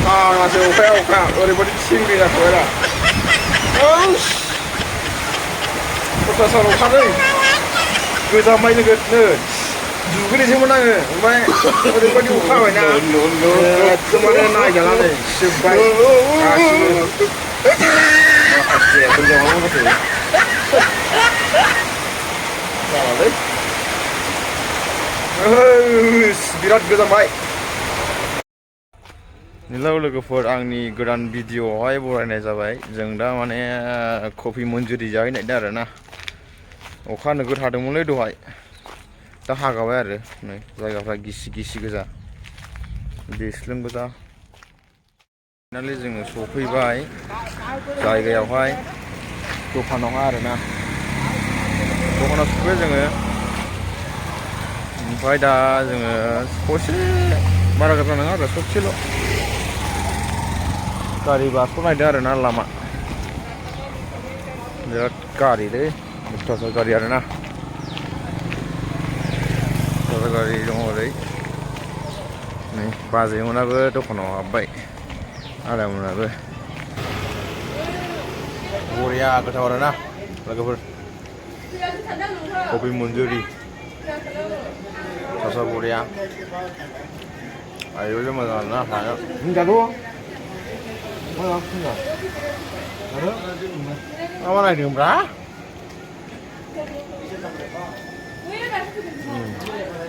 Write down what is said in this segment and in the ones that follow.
हानासो अखाया अखा ओरैबायदि थिंग्रि जाथ'बाय दा खथासार अखादै गोजांबाय नोगोदनो दुगैनोसैमोन आङो ओमफ्राय ओरैबायदि अखा हाबायना एकदमबारे नायजाला नै सिजोब्बाय गासिबो माखासे गोजांबाय माखासे जालालै बिराद गोजांबाय हेलौ लोगोफोर आंनि गोदान भिडिअआवहाय बरायनाय जाबाय जों दा माने कफि मन्जुरि जाहैनो नागिरदों आरोना अखा नोगोद हादोंमोनलै दहाय दा हागाबाय आरो नै जायगाफ्रा गिसि गिसि गोजा दैस्लों गोजा फाइनालि जोङो सफैबाय जायगायावहाय दखानावहाय आरोना दखानाव सफैबाय जोङो ओमफ्राय दा जोङो ससे बारा गोजान नङा आरो ससेल' गारि बारस'नायदों आरोना लामा बिराद गारिलै अयथासार गारि आरोना गारि दङ ओरै नै बाजैमोनाबो दखानाव हाबबाय आदामोनाबो बरिया गोथाव आरोना लोगोफोर कफि मन्जुरि सासा बरिया ओरैबायदि मोजां आरोना जानो मा नायदोंब्रा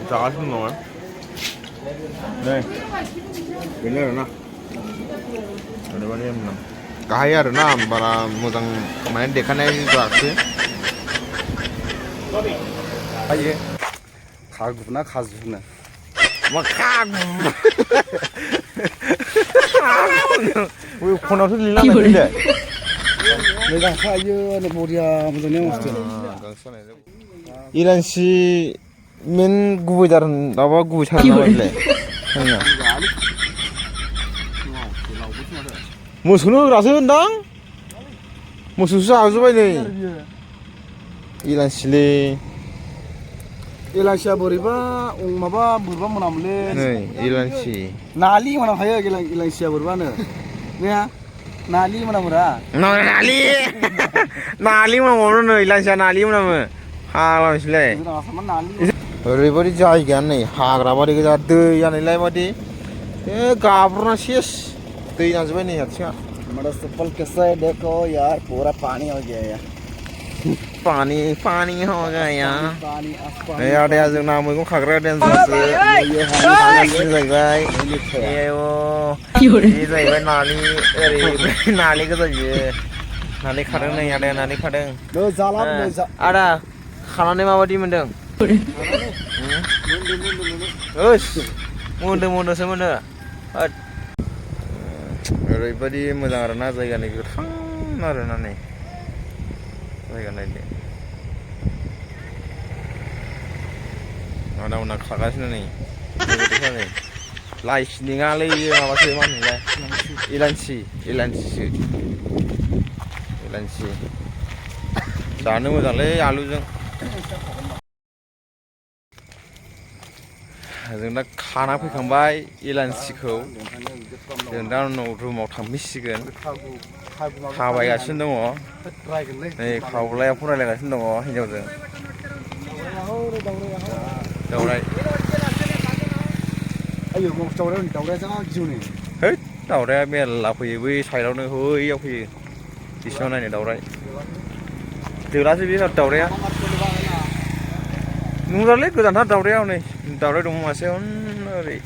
जागासिनो दङ नै बेनो आरोना ओरैबायदि गाहाय आरोना बारा मोजां माने देखानाय जायाखै आयो खागुना खाजुना मा खागु खनावसो लिरलांनाय गांसो आयो बरिया मोजाङै मस्थ' इलानसि मेन गुबै दार माबा गुबै सार नामालाय मोसौनो होग्रासो होनदां मोसौसो जाजोब्बाय नै इलानसिलै इलानसिया बोरैबा माबा बोरैबा मोनामोनलै नै इलानसि नालि मोनामखायो इलानसिया बोरैबानो ने नालि मोनामोरा नालि नालि मोनामो नै इलानसिया नालि मोनामो हालांसैलाय ओरैबायदि जायगायानो नै हाग्रा बारि गोजा दै जानायलाय बादि गाब्रना सेस दै नांजोब्बाय नै आथिङा हमारा चप्पल कैसा है देखो यार पूरा पानी हो गया यार पानी पानी हो गया ए आदाया जोंना मैगं खाग्रा देनजारसो जाहैबाय बे जाहैबाय नानि ओरै नानि गोजा बियो नानि खादों नै आदाया नानि खादों आदा खानानै माबायदि मोनदों मोनदों मोनदोंसो मोनो ओरैबायदि मोजां आरोना जायगानि गोथां आरोना नै जायगा नायदो आदा उना खागासिनो नै लाइसि नङालै माबासो मा होनोलाय इलानसिसो इलानसि जानो मोजांलै आलुजों जों दा खाना फैखांबाय इलानसिखौ जों दा उनाव रुमाव थांफिनसिगोन थाबायगासिनो दङ नै खावलाया फरायलायगासिनो दङ हिनजावजों दावराय है दावराया मेरला फैयो बै साइडआवनो बैयाव फैयो बिसिनाव नायनो दावराय जोलासो बे दावराया नुलालै गोजानथार दावराया हनै दावराय दङ मासे ओरै